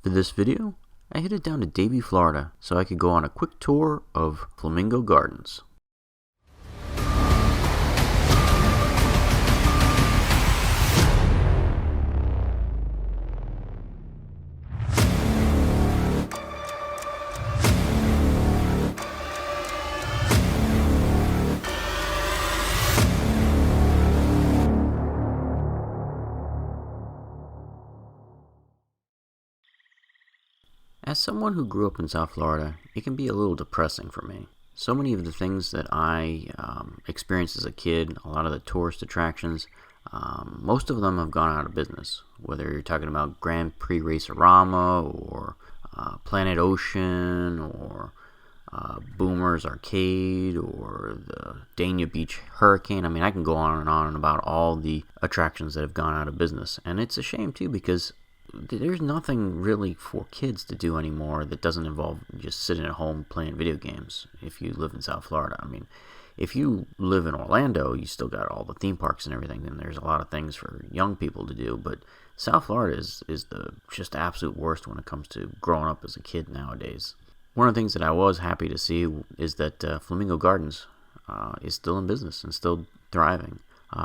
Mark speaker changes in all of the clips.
Speaker 1: For this video, I headed down to Davie, Florida, so I could go on a quick tour of Flamingo Gardens. As someone who grew up in South Florida, it can be a little depressing for me. So many of the things that I experienced as a kid, a lot of the tourist attractions, most of them have gone out of business. Whether you're talking about Grand Prix Racerama or Planet Ocean or Boomer's Arcade or the Dania Beach Hurricane. I mean, I can go on and on about all the attractions that have gone out of business. And it's a shame, too, because there's nothing really for kids to do anymore that doesn't involve just sitting at home playing video games if you live in South Florida. I mean, if you live in Orlando, you still got all the theme parks and everything, and there's a lot of things for young people to do, but South Florida is the just absolute worst when it comes to growing up as a kid nowadays. One of the things that I was happy to see is that Flamingo Gardens is still in business and still thriving.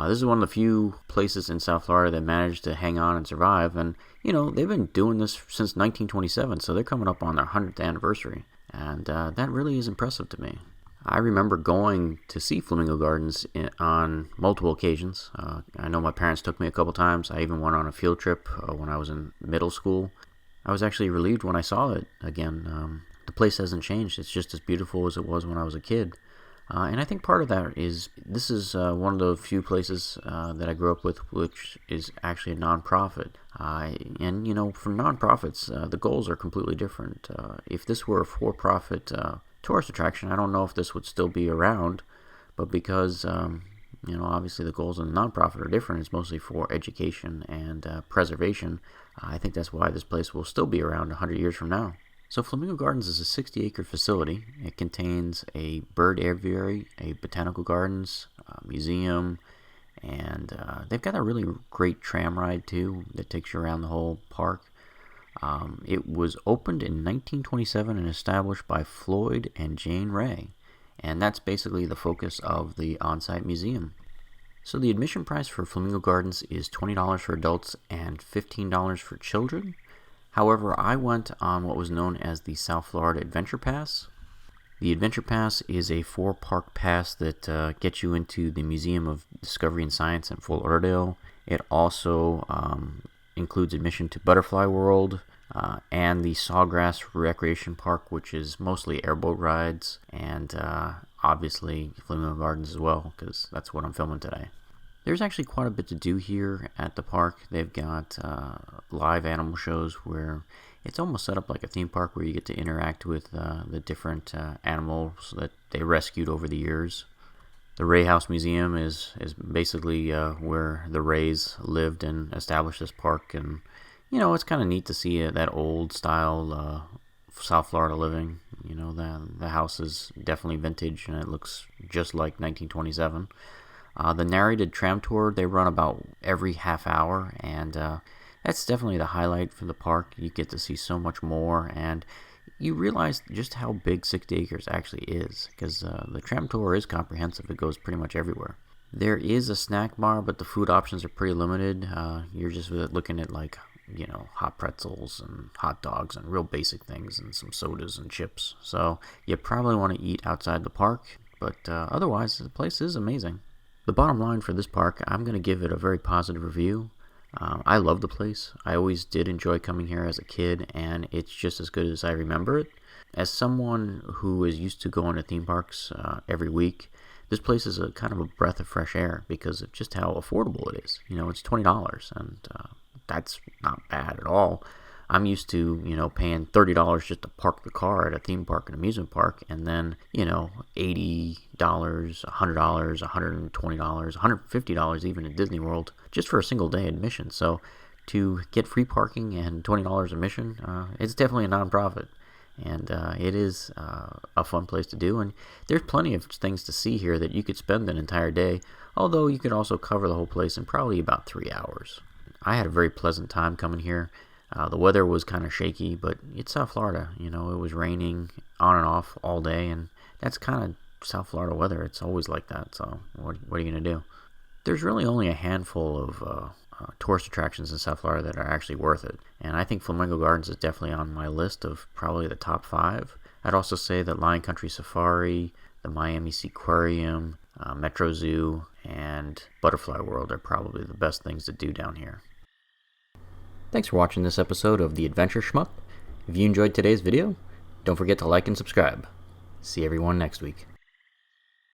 Speaker 1: This is one of the few places in South Florida that managed to hang on and survive, and you know, they've been doing this since 1927, so they're coming up on their 100th anniversary, and that really is impressive to me. I remember going to see Flamingo Gardens on multiple occasions. I know my parents took me a couple times. I even went on a field trip when I was in middle school. I was actually relieved when I saw it again. The place hasn't changed. It's just as beautiful as it was when I was a kid. And I think part of that is this is one of the few places that I grew up with which is actually a nonprofit. And, you know, for nonprofits, the goals are completely different. If this were a for-profit tourist attraction, I don't know if this would still be around. But because, you know, obviously the goals of the nonprofit are different, it's mostly for education and preservation. I think that's why this place will still be around 100 years from now. So Flamingo Gardens is a 60-acre facility. It contains a bird aviary, a botanical gardens, a museum, and they've got a really great tram ride too that takes you around the whole park. It was opened in 1927 and established by Floyd and Jane Wray, and that's basically the focus of the on-site museum. So the admission price for Flamingo Gardens is $20 for adults and $15 for children. However, I went on what was known as the South Florida Adventure Pass. The Adventure Pass is a 4-park pass that gets you into the Museum of Discovery and Science in Fort Lauderdale. It also includes admission to Butterfly World and the Sawgrass Recreation Park, which is mostly airboat rides, and obviously Flamingo Gardens as well, because that's what I'm filming today. There's actually quite a bit to do here at the park. They've got live animal shows where it's almost set up like a theme park where you get to interact with the different animals that they rescued over the years. The Wray House Museum is basically where the Wrays lived and established this park. And, you know, it's kind of neat to see that old style South Florida living. You know, the house is definitely vintage and it looks just like 1927. The narrated tram tour, they run about every half hour, and that's definitely the highlight for the park. You get to see so much more, and you realize just how big 60 acres actually is, because the tram tour is comprehensive. It goes pretty much everywhere. There is a snack bar, but the food options are pretty limited. You're just looking at, like, you know, hot pretzels and hot dogs and real basic things and some sodas and chips. So you probably want to eat outside the park, but otherwise the place is amazing. The bottom line for this park, I'm going to give it a very positive review. I love the place. I always did enjoy coming here as a kid, and it's just as good as I remember it. As someone who is used to going to theme parks every week, this place is a kind of a breath of fresh air because of just how affordable it is. You know, it's $20, and that's not bad at all. I'm used to, you know, paying $30 just to park the car at a theme park, an amusement park, and then, you know, $80, $100, $120, $150 even at Disney World just for a single day admission. So to get free parking and $20 admission, it's definitely a nonprofit. And it is a fun place to do. And there's plenty of things to see here that you could spend an entire day, although you could also cover the whole place in probably about 3 hours. I had a very pleasant time coming here. The weather was kind of shaky, but it's South Florida. You know, it was raining on and off all day, and that's kind of South Florida weather. It's always like that, so what are you going to do? There's really only a handful of tourist attractions in South Florida that are actually worth it, and I think Flamingo Gardens is definitely on my list of probably the top 5. I'd also say that Lion Country Safari, the Miami Seaquarium, Metro Zoo, and Butterfly World are probably the best things to do down here. Thanks for watching this episode of The Adventure Shmup. If you enjoyed today's video, don't forget to like and subscribe. See everyone next week.